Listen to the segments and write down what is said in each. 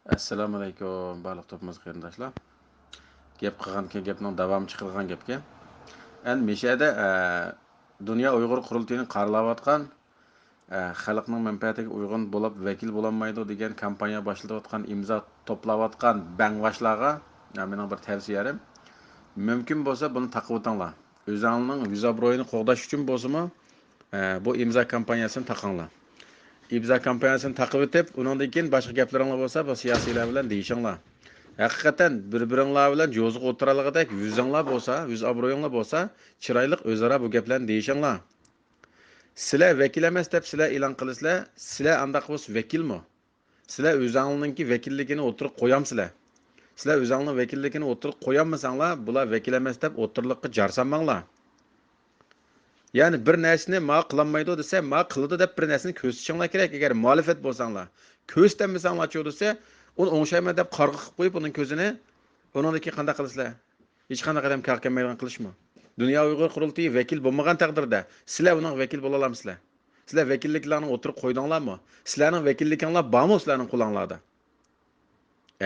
Assalomu alaykum barliq topimiz qarindoshlar. Gap qilgan gapning davomi chiqilgan gapga. Endi mishada Dunyo Uyg'ur qurultiyining qaralayotgan xalqning manfaatiga uyg'un bo'lib vakil bo'lolmaydi degan kampaniya boshlayotgan imzo to'playotgan bangvashlarga mening bir tavsiyalarim. Mumkin bo'lsa buni taqib o'tinglar. O'zingizning vizabroyini qo'g'dash uchun bo'lsa-mi, bu imzo kampaniyasini taqinglar. İmza kampanyasını takip edip, ondan keyin başka gaplarınlar bolsa, bu siyasiler bilen deyişinglar. Hakikaten bir-biringlar bilen yozuq o'tiralığıdak yüzinglar bolsa, yüz obro'yinglar bolsa, chiroylik o'zaro bu gaplarni deyishinglar. Sizlar vakil emas deb sizlar e'lon qilasizlar, sizlar andaq bo'lsa vakilmi? Sizlar o'zingizning vakilligini o'tirib qo'yamsizlar. Sizlar o'zingizning vakilligini o'tirib qo'yammasanglar, bular vakil emas deb o'tirliqqa jarsanmanglar. Yani bir narsani ma qilolmaydi desa, ma qiladi deb bir narsani ko'rsatishinglar kerak. Agar muxolifat bo'lsanglar, ko'rsatanmasanglar desa, uni o'ngshayman deb qarg'a qilib qo'yib uning ko'zini, undan keyin qanday qilasizlar? Hech qanday qadam kalkamaydigan qilishmi? Dunyo Uyg'ur qurultiyi vakil bo'lmagan taqdirda sizlar uning vakil bo'la olamsizlar. Sizlar vakilliklarni o'tirib qo'ydinglarmi? Sizlarning vakillikinglar bormi sizlarning qo'linglarda?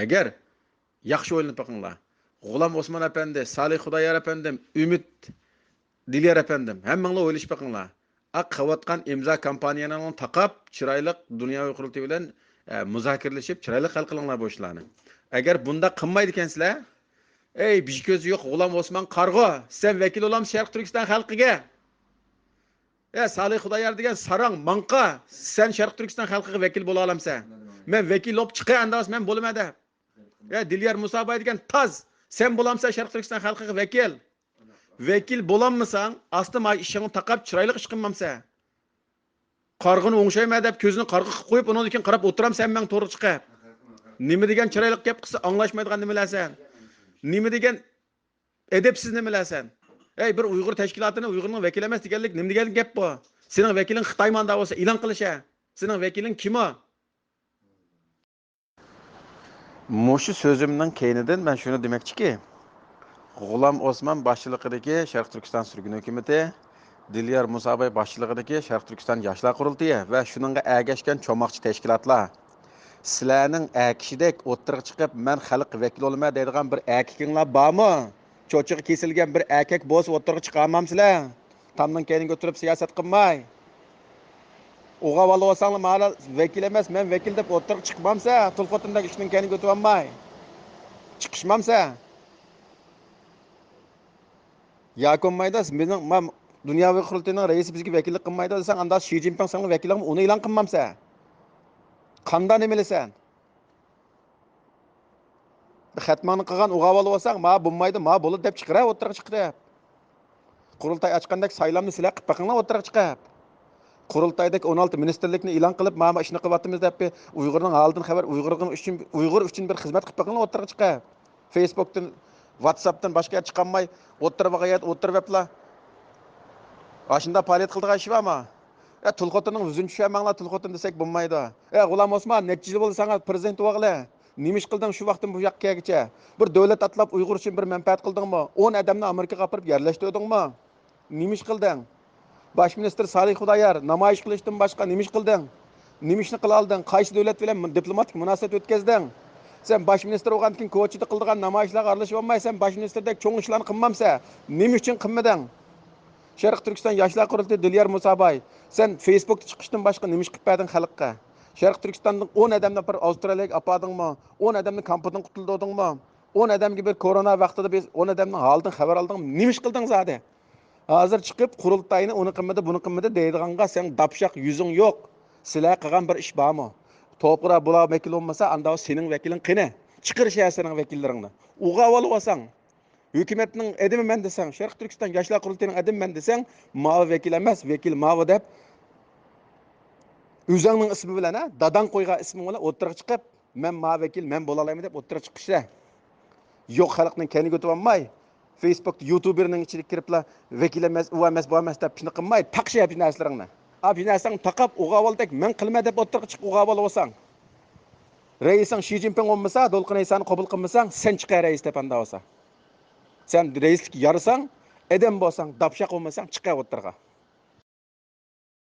Agar yaxshi o'ylanib boqinglar. G'ulom Osmon apandi, Salih Xudoyor apandim, Umid Dilyar efendim, hemminglar o'ylash bakinglar. Qilayotgan imzo kampaniyalarini taqab, chiroyli dunyoviy qurultiy bilan muzokaralashib, chiroyli hal qilinglar bu ishlarni. Agar bunda qilmaydi ekansizlar, ey bishko'zi yo'q G'ulom Osmon Qarg'o, sen vakil olamsiz Sharq Turkiston xalqiga. Salih Xudoyor degan sarang manqa, sen Sharq Turkiston xalqiga vakil bo'la olamsan. Men vakil bo'lib chiqay andas men bo'lmadi. Dilyar Musabay degan taz, sen bo'lamsan Sharq Turkiston xalqiga vakil. Vekil bolanmasan, aslında işini takap çıraylık iş kılmamsa. Qarg'ını o'ngshayma deb ko'zini qarg'a qilib qo'yib, undan keyin qarab o'tiram sen men to'g'ri chiqib. Nima degan chiroylik gap qilsa anglashmaydigan nimalarsan? Nima degan edepsiz nimalarsan? Ey bir Uyg'ur tashkilotini Uyg'urning vakili emas deganlik nima degan gap bu? Sening vakiling Xitoy manda bo'lsa e'lon qilisha. Sening vakiling kim o? Mushu so'zimning keynidan men shuni demoqchiki, G'ulom Osmon boshchiligidagi Sharq Turkiston surgun hukumatı, Dilyar Musabay boshchiligidagi Sharq Turkiston yoshlar qurultiyi va shuningga ergashgan cho'moqchi tashkilotlar sizlarning akishidek o'ttirib chiqib, men xalq vakili olaman deydigan bir akikinglar bormi? Cho'chig'i kesilgan bir akak bo'lsa o'ttirib chiqamamsizlar. Tamdan keyin o'tirib siyosat qilmay. O'g'a bola bo'lsanglar, mana vakil emas, men vakil deb o'ttirib chiqmamsa, tulqotindagi ishning keyin o'tibamay. Chiqishmamsa Yakunmayda bizning dunyoviy qurultiyning raisi bizga vakillik qilmaydi desang, anda Xi Jinping senga vakilligini uni e'lon qilmamsa. Qanday nimilasan? Xatmani qilgan o'g'avol bo'lsang, ma bo'lmaydi, ma bo'ladi deb chiqira o'tirib chiqdi. Qurultay ochgandek saylamni sizlar qilib baqinglar o'tirib chiqib. Qurultaydagi 16 ministerlikni e'lon qilib, ma ishni qilyapmiz deb Uyg'urning holidan xabar, Uyg'ur uchun bir xizmat qilib baqinglar o'tirib chiqib. Facebookdan, WhatsAppdan boshqa chiqolmay o'tirib yapla. Aşında faaliyet qildigan ish bormi? Tulqotining o'zini tushunmanglar, tulqotin desak bo'lmaydi. G'ulom Osmon, necha yil bo'ldi senga prezident o'g'li? Nima ish qilding shu vaqtdan bu yoqqagacha? Bir davlat atlab Uyg'ur uchun bir manfaat qildingmi? 10 odamni Amerikaga olib yerlashtirdingmi? Nima ish qilding? Bosh ministr Salih Xudoyor namoyish qilishdan boshqa nima ish qilding? Nima ishni qila olding? Qaysi davlat bilan diplomatik munosabat o'tkazding? Sen bosh ministr bo'lgandan keyin ko'chada qildigan namoyishlarga aralashib olmaysan, bosh ministrdek cho'ng ishlarni qilmamsa, nima uchun qilmading? Sharq Turkiston yoshlar qurultiyi Dilyar Musabay, sen Facebookda chiqishdan boshqa nima ish qilib berding xalqqa? Sharq Turkistonning 10 odamni bir Avstraliyaga opadingmi? 10 odamni kampdan qutuldingmi? 10 odamga bir korona vaqtida biz 10 odamning holidan xabar oldingmi? Nima ish qilding zodi? Hozir chiqib qurultayni uni qilmadi, buni qilmadi deydiganga sen dapshaq yuzing yo'q. Sizlar qilgan bir ish bormi? To'g'ri bular vakil bo'lmasa, anda sening vakiling qani? Chiqirish sening vakillaringni. Uga olib olsang Hükümetinin edimi men desang, Sharq Turkiston yoshlar qurultiyining edimi men desang, mavi vakil emas, vakil mavi deb o'zingning ismi bilan, dadan qo'ygan ismi bilan o'tirib chiqib, men mavi vakil, men bo'la olaman deb o'tirib chiqishsa. Yo'q xalqning kaniga o'tib olmay, Facebookda YouTuberning ichiga kiribla vakil emas, u emas, bu emas deb shuni qilmay, taqshyapsiz narsalarni. Narsang taqab o'g'avoldek men qilma deb o'tirib chiqib o'g'avol bo'lsang. Raising Xi Jinping olmasa, Dolqin Aysani qabul qilmasang, sen chiqay rais deb anda bo'lsa. Sen reislik yarısan, edem bolsan, dapşak olmasan, çıkar o'ttirga.